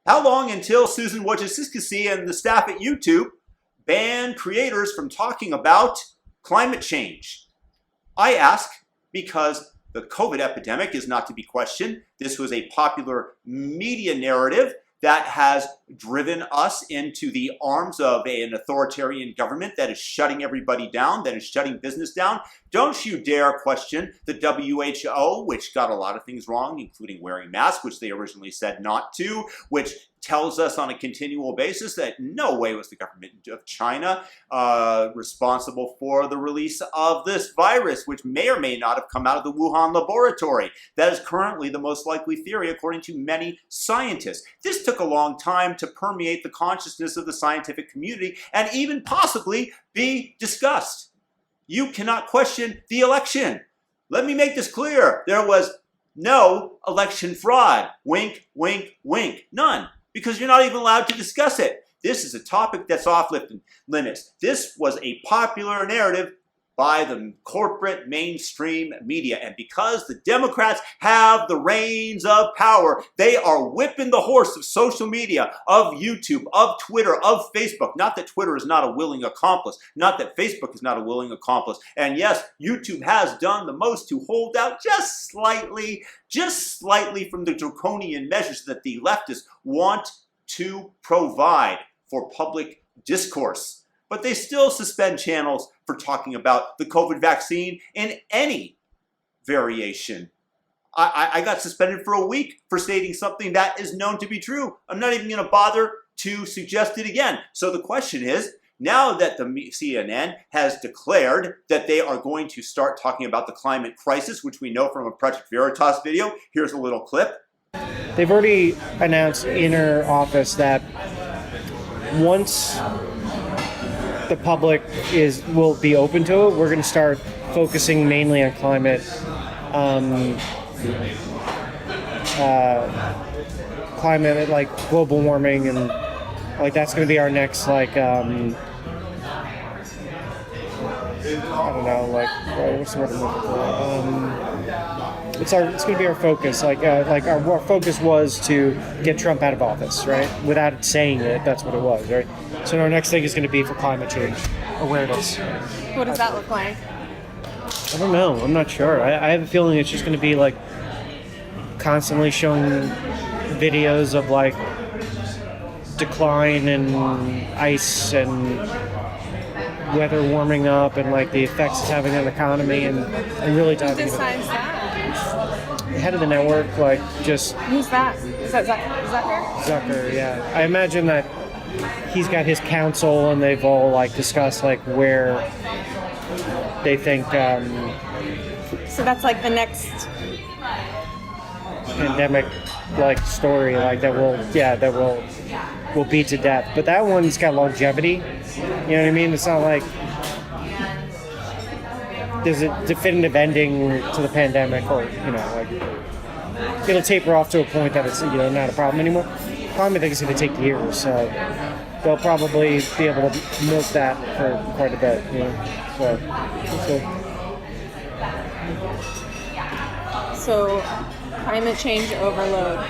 How long until Susan Wojcicki and the staff at YouTube ban creators from talking about climate change? I ask because the COVID epidemic is not to be questioned. This was a popular media narrative that has driven us into the arms of an authoritarian government that is shutting everybody down, that is shutting business down. Don't you dare question the WHO, which got a lot of things wrong, including wearing masks, which they originally said not to, which tells us on a continual basis that no way was the government of China responsible for the release of this virus, which may or may not have come out of the Wuhan laboratory. That is currently the most likely theory, according to many scientists. This took a long time to permeate the consciousness of the scientific community and even possibly be discussed. You cannot question the election. Let me make this clear. There was no election fraud. Wink, wink, wink. None. Because you're not even allowed to discuss it. This is a topic that's off limits. This was a popular narrative by the corporate mainstream media. And because the Democrats have the reins of power, they are whipping the horse of social media, of YouTube, of Twitter, of Facebook. Not that Twitter is not a willing accomplice. Not that Facebook is not a willing accomplice. And yes, YouTube has done the most to hold out just slightly from the draconian measures that the leftists want to provide for public discourse. But they still suspend channels for talking about the COVID vaccine in any variation. I got suspended for a week for stating something that is known to be true. I'm not even going to bother to suggest it again. So the question is, now that the CNN has declared that they are going to start talking about the climate crisis, which we know from a Project Veritas video, here's a little clip. They've already announced in our office that once the public will be open to it, we're going to start focusing mainly on climate, like global warming, and like that's going to be our next I don't know, what's the word I'm looking for? It's going to be our focus. Our focus was to get Trump out of office, right? Without saying it, that's what it was, right? So our next thing is going to be for climate change awareness. What does that look like? I don't know. I'm not sure. I have a feeling it's just going to be like constantly showing videos of like decline in ice and weather warming up and like the effects it's having on the economy and really diving into Who decides that? the head of the network, Who's that? Is that Zucker? Zucker, yeah. I imagine that he's got his council and they've all like discussed like where they think So that's like the next pandemic like story like that will be to death. But that one's got longevity. You know what I mean? It's not like there's a definitive ending to the pandemic, or it'll taper off to a point that it's not a problem anymore. I think it's going to take years, so they'll probably be able to milk that for quite a bit. So climate change overload.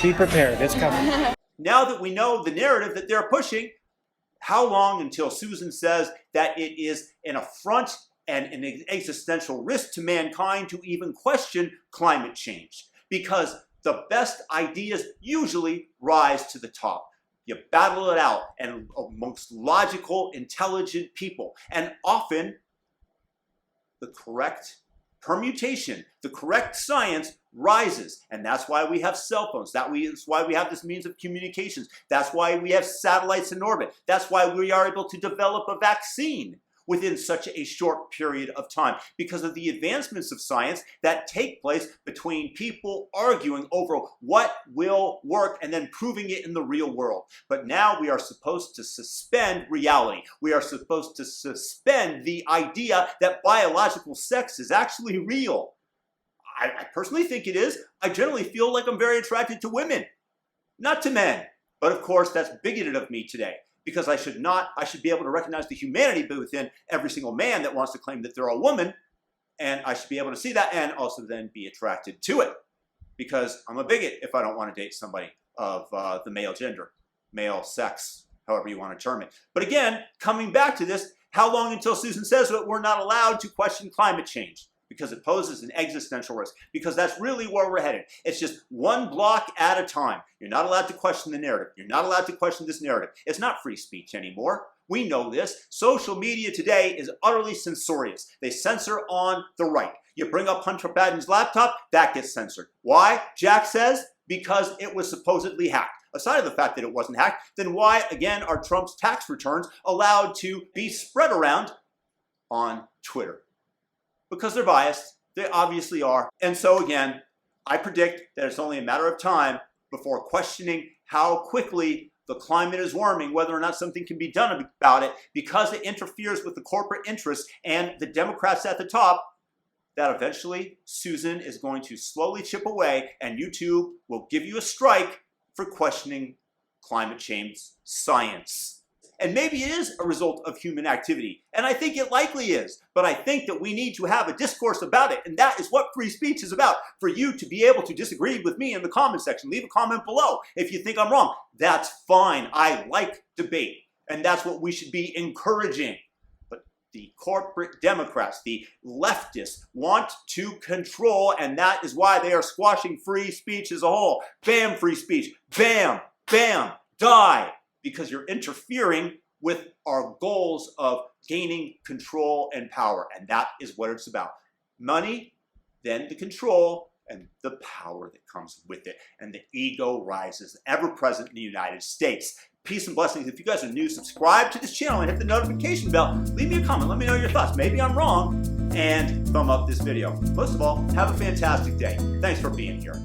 Be prepared. It's coming. Now that we know the narrative that they're pushing, how long until Susan says that it is an affront and an existential risk to mankind to even question climate change? Because the best ideas usually rise to the top. You battle it out and amongst logical, intelligent people. And often the correct permutation, the correct science rises. And that's why we have cell phones. That's why we have this means of communications. That's why we have satellites in orbit. That's why we are able to develop a vaccine within such a short period of time, because of the advancements of science that take place between people arguing over what will work and then proving it in the real world. But now we are supposed to suspend reality. We are supposed to suspend the idea that biological sex is actually real. I personally think it is. I generally feel like I'm very attracted to women, not to men. But of course, that's bigoted of me today, because I should be able to recognize the humanity within every single man that wants to claim that they're a woman, and I should be able to see that and also then be attracted to it. because I'm a bigot if I don't want to date somebody of the male gender, male sex, however you want to term it. But again, coming back to this, how long until Susan says that we're not allowed to question climate change? Because it poses an existential risk. Because that's really where we're headed. It's just one block at a time. You're not allowed to question the narrative. You're not allowed to question this narrative. It's not free speech anymore. We know this. Social media today is utterly censorious. They censor on the right. You bring up Hunter Biden's laptop, that gets censored. Why? Jack says, because it was supposedly hacked. Aside of the fact that it wasn't hacked, then why, again, are Trump's tax returns allowed to be spread around on Twitter? Because they're biased. They obviously are. And so again, I predict that it's only a matter of time before questioning how quickly the climate is warming, whether or not something can be done about it, because it interferes with the corporate interests and the Democrats at the top, that eventually Susan is going to slowly chip away and YouTube will give you a strike for questioning climate change science. And maybe it is a result of human activity, and I think it likely is, but I think that we need to have a discourse about it, and that is what free speech is about, for you to be able to disagree with me in the comment section. Leave a comment below if you think I'm wrong. That's fine. I like debate, and that's what we should be encouraging. But the corporate Democrats, the leftists, want to control, and that is why they are squashing free speech as a whole. Bam, free speech. Bam, bam, die. Because you're interfering with our goals of gaining control and power. And that is what it's about. Money, then the control, and the power that comes with it. And the ego rises, ever present in the United States. Peace and blessings. If you guys are new, subscribe to this channel and hit the notification bell. Leave me a comment. Let me know your thoughts. Maybe I'm wrong. And thumb up this video. Most of all, have a fantastic day. Thanks for being here.